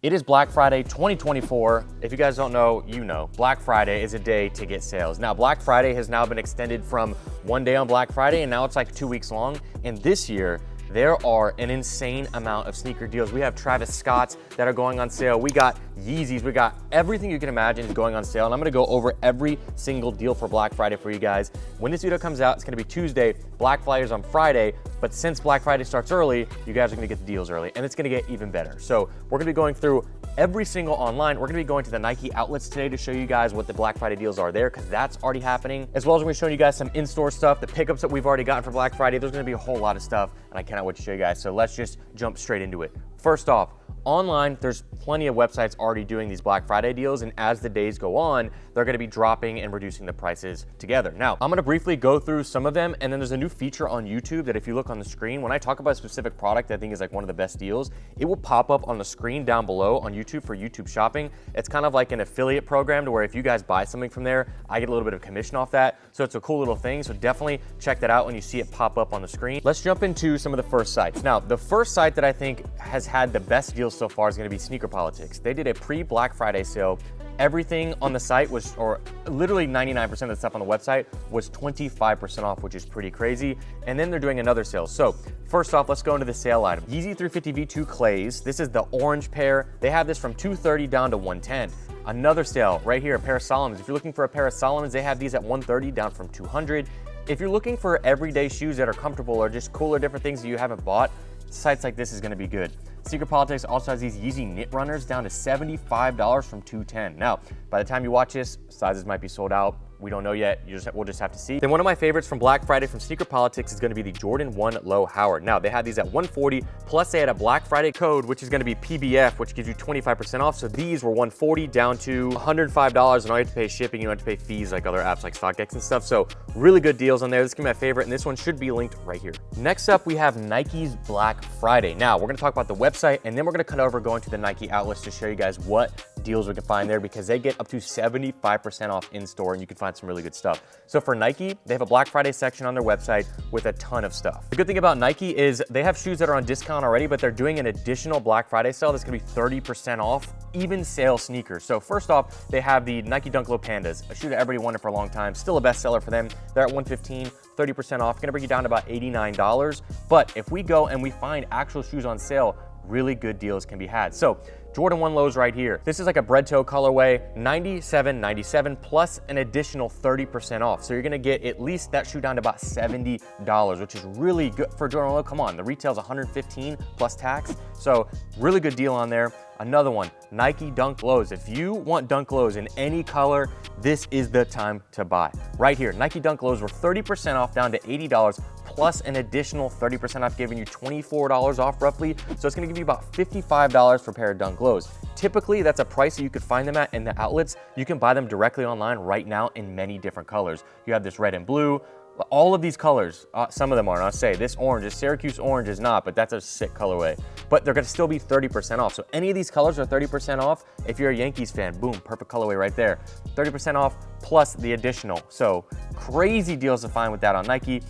It is Black Friday 2024. If you guys don't know, you know. Black Friday is a day to get sales. Now, Black Friday has now been extended from one day on Black Friday, and now it's like 2 weeks long. And this year, there are an insane amount of sneaker deals. We have Travis Scott's that are going on sale. We got Yeezys. We got everything you can imagine is going on sale. And I'm gonna go over every single deal for Black Friday for you guys. When this video comes out, it's gonna be Tuesday. Black Friday's on Friday. But since Black Friday starts early, you guys are gonna get the deals early. And it's gonna get even better. So we're gonna be going through every single online. We're gonna be going to the Nike outlets today to show you guys what the Black Friday deals are there, because that's already happening. As well as we're gonna be showing you guys some in-store stuff, the pickups that we've already gotten for Black Friday. There's gonna be a whole lot of stuff, and I cannot wait to show you guys. So let's just jump straight into it. First off, online, there's plenty of websites already doing these Black Friday deals, and as the days go on, they're gonna be dropping and reducing the prices together. Now, I'm gonna briefly go through some of them, and then there's a new feature on YouTube that if you look on the screen, when I talk about a specific product that I think is like one of the best deals, it will pop up on the screen down below on YouTube for YouTube shopping. It's kind of like an affiliate program to where if you guys buy something from there, I get a little bit of commission off that. So it's a cool little thing. So definitely check that out when you see it pop up on the screen. Let's jump into some of the first sites. Now, the first site that I think has had the best deals so far is gonna be Sneakerpolitics. They did a pre-Black Friday sale. Everything on the site was, or literally 99% of the stuff on the website was 25% off, which is pretty crazy. And then they're doing another sale. So first off, let's go into the sale item. Yeezy 350 V2 Clays. This is the orange pair. They have this from $230 down to $110. Another sale right here, a pair of Solomons. If you're looking for a pair of Solomons, they have these at $130 down from $200. If you're looking for everyday shoes that are comfortable or just cool or different things that you haven't bought, sites like this is gonna be good. Sneakerpolitics also has these Yeezy knit runners down to $75 from $210. Now, by the time you watch this, sizes might be sold out. We don't know yet. We'll just have to see. Then one of my favorites from Black Friday from Sneakerpolitics is going to be the Jordan 1 Low Howard. Now, they had these at $140, plus they had a Black Friday code, which is going to be PBF, which gives you 25% off. So these were $140 down to $105, and all you have to pay is shipping. You don't have to pay fees like other apps like StockX and stuff. So really good deals on there. This is going to be my favorite, and this one should be linked right here. Next up, we have Nike's Black Friday. Now, we're going to talk about the website, and then we're going to cut over going to the Nike outlets to show you guys what deals we can find there, because they get up to 75% off in store, and you can find some really good stuff. So for Nike, they have a Black Friday section on their website with a ton of stuff. The good thing about Nike is they have shoes that are on discount already, but they're doing an additional Black Friday sale that's gonna be 30% off, even sale sneakers. So first off, they have the Nike Dunk Low Pandas, a shoe that everybody wanted for a long time, still a bestseller for them. They're at $115, 30% off, gonna bring you down to about $89. But if we go and we find actual shoes on sale, really good deals can be had. So Jordan 1 Lows right here. This is like a bread toe colorway, $97.97 plus an additional 30% off. So you're gonna get at least that shoe down to about $70, which is really good for Jordan 1 Low. Come on, the retail's $115 plus tax. So really good deal on there. Another one, Nike Dunk Lows. If you want Dunk Lows in any color, this is the time to buy. Right here, Nike Dunk Lows were 30% off down to $80 plus an additional 30% off, giving you $24 off roughly. So it's gonna give you about $55 for a pair of Dunk Lows. Typically, that's a price that you could find them at in the outlets. You can buy them directly online right now in many different colors. You have this red and blue, all of these colors, some of them are, I'll say this orange, this Syracuse orange is not, but that's a sick colorway. But they're gonna still be 30% off. So any of these colors are 30% off. If you're a Yankees fan, boom, perfect colorway right there. 30% off plus the additional. So crazy deals to find with that on Nike.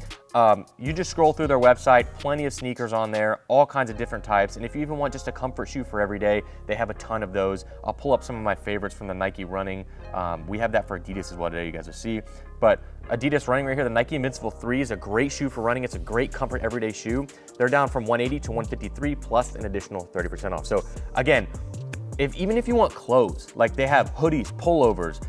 You just scroll through their website, plenty of sneakers on there, all kinds of different types. And if you even want just a comfort shoe for every day, they have a ton of those. I'll pull up some of my favorites from the Nike running. We have that for Adidas as well today, you guys will see. But Adidas running right here, the Nike Invincible 3 is a great shoe for running. It's a great comfort everyday shoe. They're down from $180 to $153 plus an additional 30% off. So again, even if you want clothes, like they have hoodies, pullovers,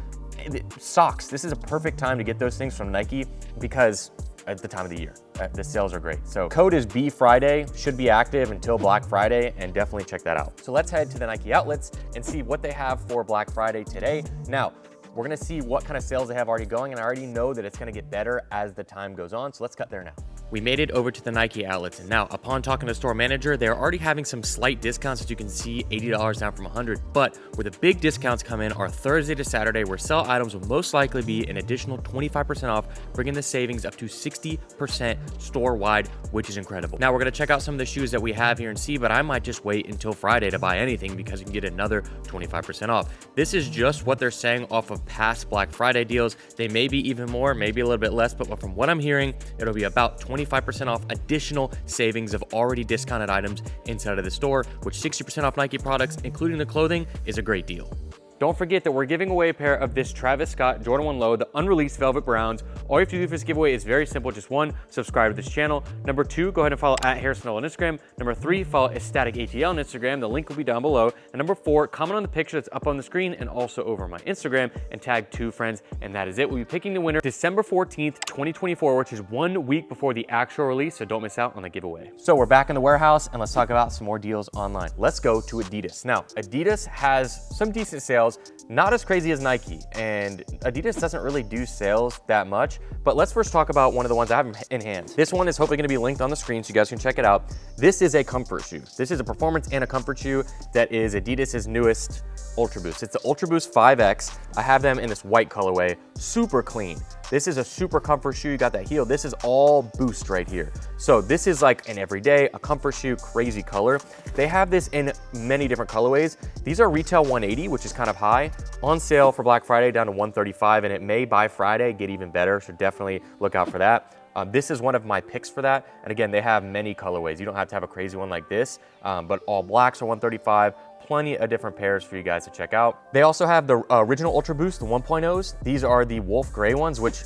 socks, this is a perfect time to get those things from Nike because at the time of the year. The sales are great. So code is BFriday, should be active until Black Friday, and definitely check that out. So let's head to the Nike outlets and see what they have for Black Friday today. Now, we're gonna see what kind of sales they have already going, and I already know that it's gonna get better as the time goes on, so let's cut there now. We made it over to the Nike outlets, and now upon talking to the store manager, they're already having some slight discounts, as you can see, $80 down from $100, but where the big discounts come in are Thursday to Saturday, where sell items will most likely be an additional 25% off, bringing the savings up to 60% store-wide, which is incredible. Now we're gonna check out some of the shoes that we have here and see, but I might just wait until Friday to buy anything because you can get another 25% off. This is just what they're saying off of past Black Friday deals. They may be even more, maybe a little bit less, but from what I'm hearing, it'll be about 20% 25% off additional savings of already discounted items inside of the store, which 60% off Nike products, including the clothing, is a great deal. Don't forget that we're giving away a pair of this Travis Scott Jordan 1 Low, the unreleased Velvet Browns. All you have to do for this giveaway is very simple. Just one, subscribe to this channel. Number two, go ahead and follow @HarrisonNevel on Instagram. Number three, follow @StaticATL on Instagram. The link will be down below. And number four, comment on the picture that's up on the screen and also over my Instagram and tag 2 friends. And that is it. We'll be picking the winner December 14th, 2024, which is 1 week before the actual release. So don't miss out on the giveaway. So we're back in the warehouse and let's talk about some more deals online. Let's go to Adidas. Now, Adidas has some decent sales, not as crazy as Nike, and Adidas doesn't really do sales that much, but let's first talk about one of the ones I have in hand. This one is hopefully gonna be linked on the screen so you guys can check it out. This is a comfort shoe. This is a performance and a comfort shoe that is Adidas's newest Ultra Boost. It's the Ultra Boost 5X. I have them in this white colorway, super clean. This is a super comfort shoe. You got that heel. This is all Boost right here. So this is like an everyday, a comfort shoe, crazy color. They have this in many different colorways. These are retail 180, which is kind of high. On sale for Black Friday down to 135, and it may by Friday get even better, so definitely look out for that. This is one of my picks for that. And again, they have many colorways. You don't have to have a crazy one like this, but all blacks are 135. Plenty of different pairs for you guys to check out. They also have the original Ultra Boost, the 1.0s. These are the wolf gray ones, which,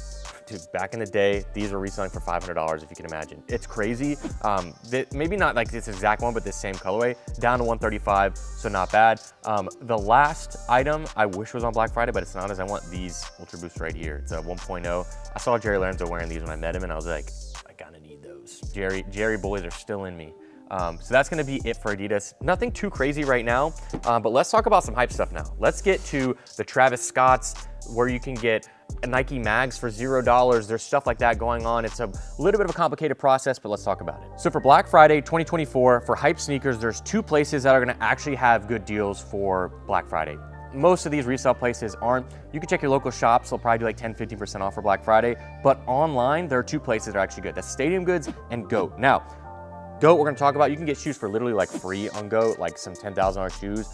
dude, back in the day, these were reselling for $500, if you can imagine. It's crazy. Maybe not like this exact one, but this same colorway, down to 135, so not bad. The last item I wish was on Black Friday, but it's not, as I want these Ultra Boost right here. It's a 1.0. I saw Jerry Lorenzo wearing these when I met him, and I was like, I gotta need those. Jerry boys are still in me. So that's gonna be it for Adidas. Nothing too crazy right now, but let's talk about some hype stuff now. Let's get to the Travis Scotts, where you can get Nike mags for $0. There's stuff like that going on. It's a little bit of a complicated process, but let's talk about it. So for Black Friday 2024, for hype sneakers, there's 2 places that are gonna actually have good deals for Black Friday. Most of these resale places aren't. You can check your local shops. They'll probably do like 10-15% off for Black Friday. But online, there are 2 places that are actually good. That's Stadium Goods and GOAT. Now, GOAT, we're gonna talk about, you can get shoes for literally like free on GOAT, like some $10,000 shoes.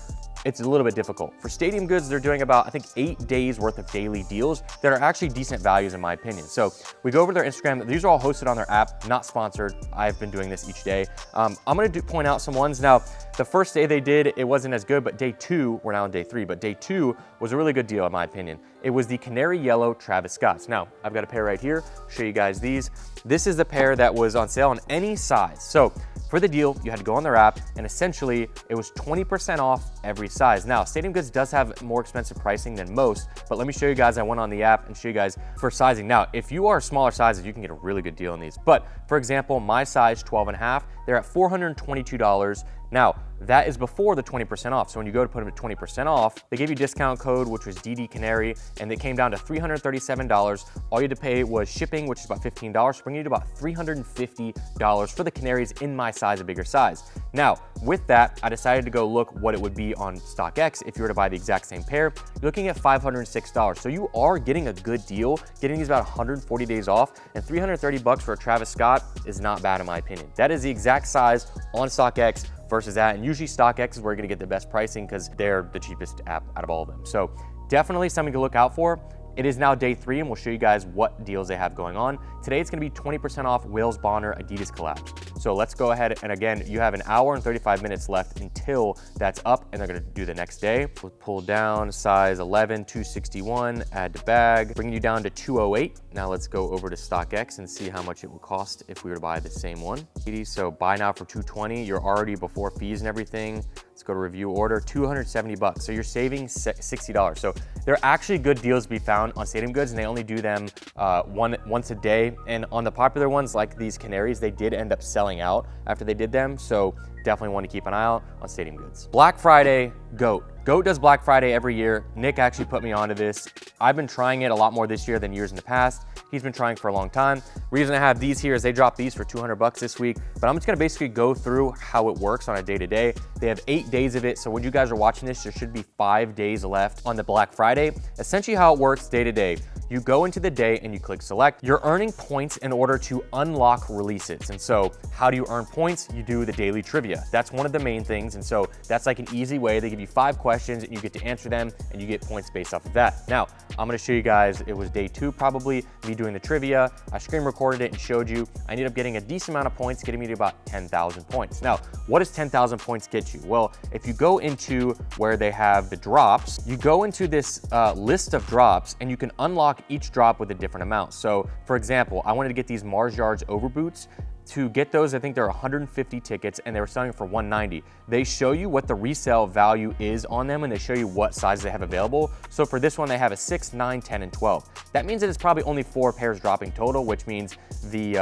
It's a little bit difficult. For Stadium Goods, they're doing about, I think, 8 days worth of daily deals that are actually decent values in my opinion. So we go over to their Instagram. These are all hosted on their app, not sponsored. I've been doing this each day. I'm gonna point out some ones. Now, the first day they did, it wasn't as good, but day 2, we're now on day 3, but day 2 was a really good deal in my opinion. It was the Canary Yellow Travis Scotts. Now, I've got a pair right here, show you guys these. This is the pair that was on sale in any size. So for the deal, you had to go on their app, and essentially it was 20% off every size. Now, Stadium Goods does have more expensive pricing than most, but let me show you guys. I went on the app and show you guys for sizing. Now, if you are smaller sizes, you can get a really good deal on these. But for example, my size 12.5, they're at $422. Now, that is before the 20% off. So when you go to put them at 20% off, they gave you a discount code, which was DD Canary, and it came down to $337. All you had to pay was shipping, which is about $15, bringing you to about $350 for the Canaries in my size, a bigger size. Now, with that, I decided to go look what it would be on StockX if you were to buy the exact same pair. You're looking at $506. So you are getting a good deal, getting these about 140 days off, and $330 for a Travis Scott is not bad in my opinion. That is the exact size on StockX versus that, and usually StockX is where you're gonna get the best pricing because they're the cheapest app out of all of them. So definitely something to look out for. It is now day 3, and we'll show you guys what deals they have going on. Today, it's gonna be 20% off Wales Bonner Adidas collab. So let's go ahead, and again, you have an hour and 35 minutes left until that's up, and they're gonna do the next day. We'll pull down size 11, 261, add to bag, bringing you down to 208. Now let's go over to StockX and see how much it will cost if we were to buy the same one. So buy now for 220, you're already before fees and everything. Let's go to review order, 270 bucks. So you're saving $60. So they're actually good deals to be found on Stadium Goods, and they only do them once a day. And on the popular ones like these Canaries, they did end up selling out after they did them. So definitely want to keep an eye out on Stadium Goods. Black Friday, GOAT. GOAT does Black Friday every year. Nick actually put me onto this. I've been trying it a lot more this year than years in the past. He's been trying for a long time. Reason I have these here is they dropped these for 200 bucks this week, but I'm just gonna basically go through how it works on a day-to-day. They have 8 days of it, so when you guys are watching this, there should be 5 days left on the Black Friday. Essentially how it works day-to-day. you go into the day and you click select. You're earning points in order to unlock releases. And so how do you earn points? You do the daily trivia. That's one of the main things. And so that's like an easy way. They give you 5 questions and you get to answer them and you get points based off of that. Now, I'm gonna show you guys, it was day 2 probably, me doing the trivia. I screen recorded it and showed you. I ended up getting a decent amount of points, getting me to about 10,000 points. Now, what does 10,000 points get you? Well, if you go into where they have the drops, you go into this list of drops and you can unlock each drop with a different amount. So for example, I wanted to get these Mars Yards overboots. To get those, I think they're 150 tickets and they were selling for 190. They show you what the resale value is on them and they show you what sizes they have available. So for this one, they have a 6, 9, 10, and 12. That means that it's probably only 4 pairs dropping total, which means the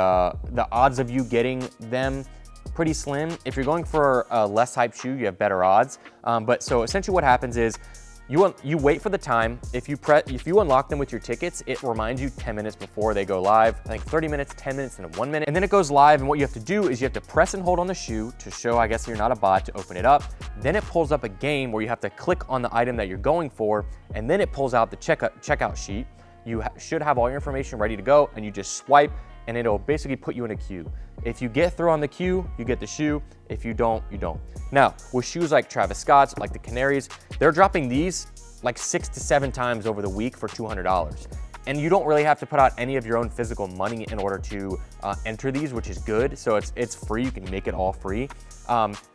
odds of you getting them pretty slim. If you're going for a less hype shoe, you have better odds. But so essentially what happens is you wait for the time. If you unlock them with your tickets, it reminds you 10 minutes before they go live. I think 30 minutes, 10 minutes, and 1 minute. And then it goes live, and what you have to do is you have to press and hold on the shoe to show, I guess, you're not a bot, to open it up. Then it pulls up a game where you have to click on the item that you're going for, and then it pulls out the checkout sheet. You should have all your information ready to go, and you just swipe, and it'll basically put you in a queue. If you get through on the queue, you get the shoe. If you don't, you don't. Now, with shoes like Travis Scott's, like the Canaries, they're dropping these like 6 to 7 times over the week for $200. And you don't really have to put out any of your own physical money in order to enter these, which is good. So it's free, you can make it all free.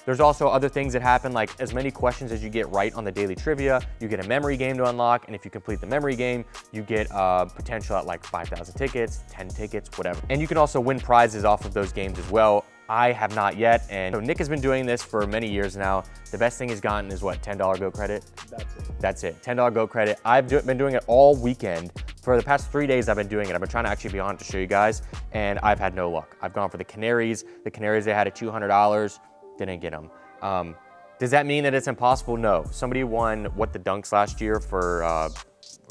There's also other things that happen, like as many questions as you get right on the daily trivia, you get a memory game to unlock. And if you complete the memory game, you get potential at like 5,000 tickets, 10 tickets, whatever. And you can also win prizes off of those games as well. I have not yet, and so Nick has been doing this for many years now. The best thing he's gotten is what, $10 go credit? That's it, $10 go credit. I've been doing it all weekend. For the past 3 days, I've been doing it. I've been trying to actually be on to show you guys, and I've had no luck. I've gone for the Canaries. The Canaries, they had at $200, didn't get them. Does that mean that it's impossible? No. Somebody won the Dunks last year for,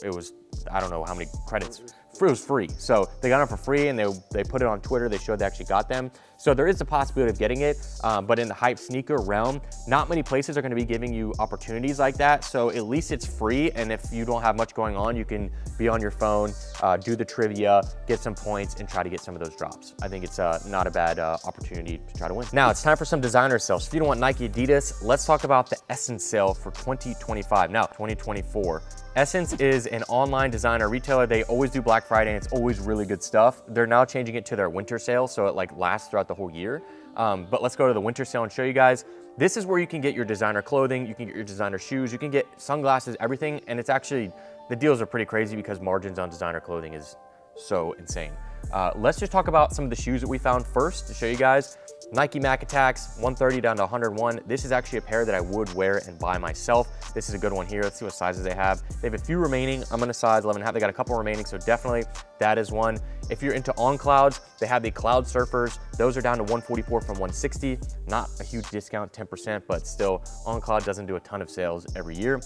it was, I don't know how many credits. It was free. So they got them for free and they put it on Twitter. They showed they actually got them. So there is a possibility of getting it, but in the hype sneaker realm, not many places are gonna be giving you opportunities like that. So at least it's free. And if you don't have much going on, you can be on your phone, do the trivia, get some points and try to get some of those drops. I think it's not a bad opportunity to try to win. Now it's time for some designer sales. If you don't want Nike, Adidas, let's talk about the Ssense sale for 2025. Now, 2024. Ssense is an online designer retailer. They always do Black Friday and it's always really good stuff. They're now changing it to their winter sale, so it like lasts throughout the whole year. But let's go to the winter sale and show you guys. This is where you can get your designer clothing, you can get your designer shoes, you can get sunglasses, everything. And it's actually, the deals are pretty crazy because margins on designer clothing is so insane. Let's just talk about some of the shoes that we found first to show you guys. Nike Mac Attacks, 130 down to 101. This is actually a pair that I would wear and buy myself. This is a good one here. Let's see what sizes they have. They have a few remaining. I'm gonna size 11.5. They got a couple remaining, so definitely that is one. If you're into On Clouds, they have the Cloud Surfers. Those are down to 144 from 160. Not a huge discount, 10%, but still, On Cloud doesn't do a ton of sales every year.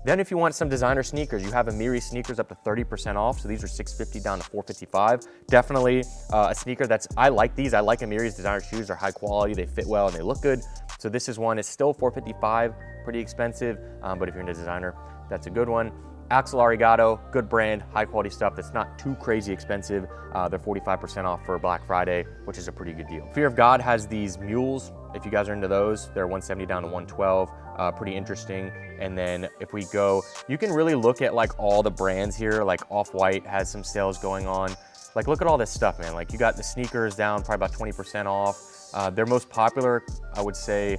Then if you want some designer sneakers, you have Amiri sneakers up to 30% off. So these are $650 down to $455. Definitely a sneaker I like these. I like Amiri's designer shoes. They're high quality, they fit well, and they look good. So this is one. It's still $455, pretty expensive. But if you're into designer, that's a good one. Axel Arigato, good brand, high quality stuff that's not too crazy expensive. They're 45% off for Black Friday, which is a pretty good deal. Fear of God has these mules. If you guys are into those, they're 170 down to 112. Pretty interesting. And then if we go, you can really look at like all the brands here, like Off-White has some sales going on. Like look at all this stuff, man. Like you got the sneakers down probably about 20% off. Their most popular, I would say,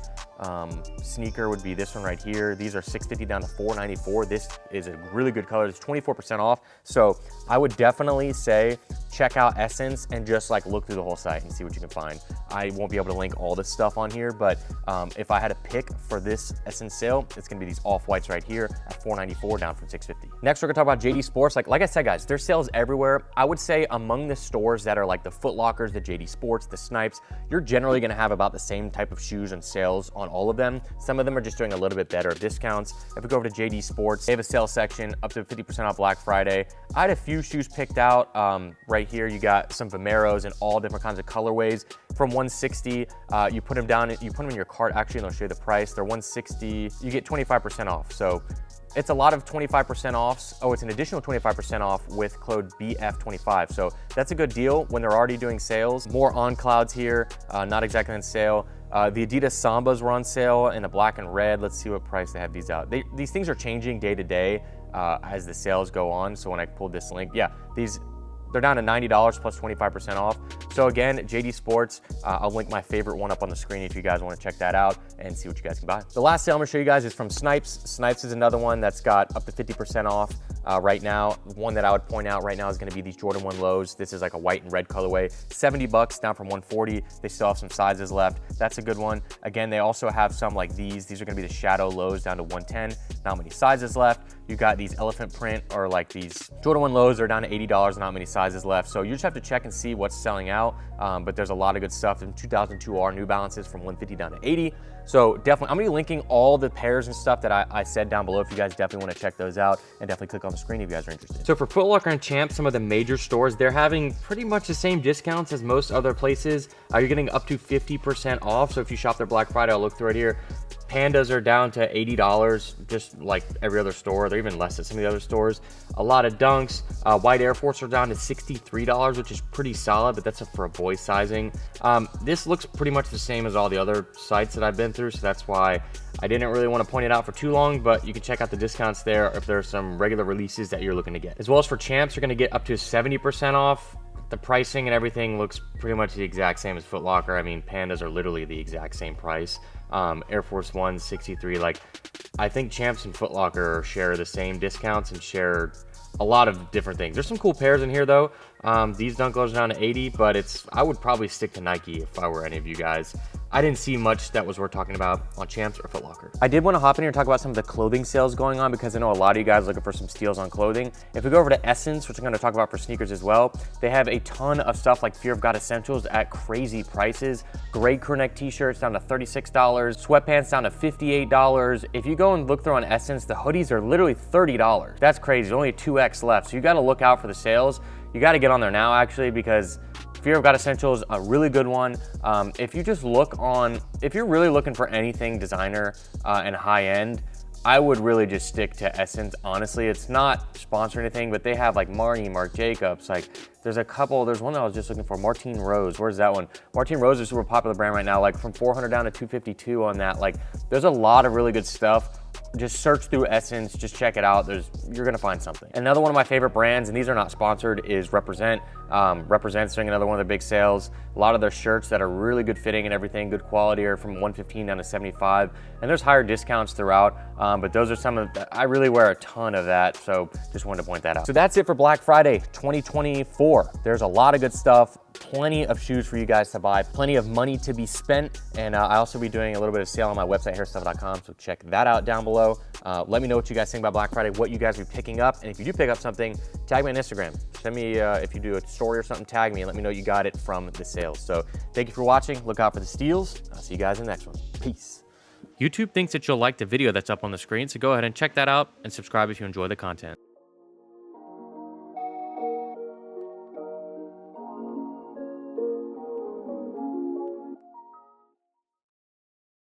sneaker would be this one right here. These are $650 down to $494. This is a really good color. It's 24% off. So I would definitely say check out Ssense and just like look through the whole site and see what you can find. I won't be able to link all this stuff on here, but if I had to pick for this Ssense sale, it's gonna be these Off-Whites right here at $494 down from $650. Next, we're gonna talk about JD Sports. Like I said, guys, there's sales everywhere. I would say among the stores that are like the Foot Lockers, the JD Sports, the Snipes, you're generally gonna have about the same type of shoes and sales on all of them. Some of them are just doing a little bit better discounts. If we go over to JD Sports, they have a sales section up to 50% off Black Friday. I had a few shoes picked out. Right here, you got some Vomeros in all different kinds of colorways. From 160, you put them down, you put them in your cart actually, and they'll show you the price. They're 160, you get 25% off. So it's a lot of 25% offs. Oh, it's an additional 25% off with code BF25. So that's a good deal when they're already doing sales. More on clouds here, not exactly on sale. The Adidas Sambas were on sale in a black and red. Let's see what price they have these out. These things are changing day to day as the sales go on. So when I pulled this link, yeah, they're down to $90 plus 25% off. So again, JD Sports, I'll link my favorite one up on the screen if you guys want to check that out and see what you guys can buy. The last sale I'm gonna show you guys is from Snipes. Snipes is another one that's got up to 50% off right now. One that I would point out right now is gonna be these Jordan 1 lows. This is like a white and red colorway, 70 bucks down from 140. They still have some sizes left. That's a good one. Again, they also have some like these. These are gonna be the shadow lows down to 110. Not many sizes left. You got these elephant print or like these Jordan 1 lows are down to $80, not many sizes left. So you just have to check and see what's selling out. But there's a lot of good stuff. In 2002R New Balances from 150 down to 80. So definitely, I'm gonna be linking all the pairs and stuff that I said down below if you guys definitely wanna check those out, and definitely click on the screen if you guys are interested. So for Foot Locker and Champs, some of the major stores, they're having pretty much the same discounts as most other places. You're getting up to 50% off. So if you shop their Black Friday, I'll look through it here. Pandas are down to $80, just like every other store. They're even less at some of the other stores. A lot of Dunks. White Air Force are down to $63, which is pretty solid, but that's for a boy sizing. This looks pretty much the same as all the other sites that I've been through, so that's why I didn't really want to point it out for too long, but you can check out the discounts there if there's some regular releases that you're looking to get. As well as for Champs, you're going to get up to 70% off. The pricing and everything looks pretty much the exact same as Foot Locker. I mean, Pandas are literally the exact same price. Air Force One, 63. Like, I think Champs and Foot Locker share the same discounts and share a lot of different things. There's some cool pairs in here though. These Dunk Lows are down to 80, but I would probably stick to Nike if I were any of you guys. I didn't see much that was worth talking about on Champs or Foot Locker. I did want to hop in here and talk about some of the clothing sales going on because I know a lot of you guys are looking for some steals on clothing. If we go over to Ssense, which I'm going to talk about for sneakers as well, they have a ton of stuff like Fear of God Essentials at crazy prices. Gray crew neck t-shirts down to $36, sweatpants down to $58. If you go and look through on Ssense, the hoodies are literally $30. That's crazy. There's only 2X left. So you got to look out for the sales. You got to get on there now actually because Fear of God Essentials, a really good one. If you just look on, if you're really looking for anything designer and high end, I would really just stick to Ssense. Honestly, it's not sponsored or anything, but they have like Marnie, Marc Jacobs, like there's a couple, there's one that I was just looking for, Martine Rose. Where's that one? Martine Rose is a super popular brand right now, like from 400 down to 252 on that. Like there's a lot of really good stuff. Just search through Ssense, just check it out. You're gonna find something. Another one of my favorite brands, and these are not sponsored, is Represent. Represent's doing another one of their big sales. A lot of their shirts that are really good fitting and everything, good quality, are from 115 down to 75. And there's higher discounts throughout, but those are some of I really wear a ton of that, so just wanted to point that out. So that's it for Black Friday 2024. There's a lot of good stuff. Plenty of shoes for you guys to buy, plenty of money to be spent, and I also be doing a little bit of sale on my website, hairstuff.com, so check that out down below. Let me know what you guys think about Black Friday, what you guys will be picking up, and if you do pick up something, tag me on Instagram. Send me, if you do a story or something, tag me and let me know you got it from the sales. So thank you for watching. Look out for the steals. I'll see you guys in the next one. Peace. YouTube thinks that you'll like the video that's up on the screen, so go ahead and check that out and subscribe if you enjoy the content.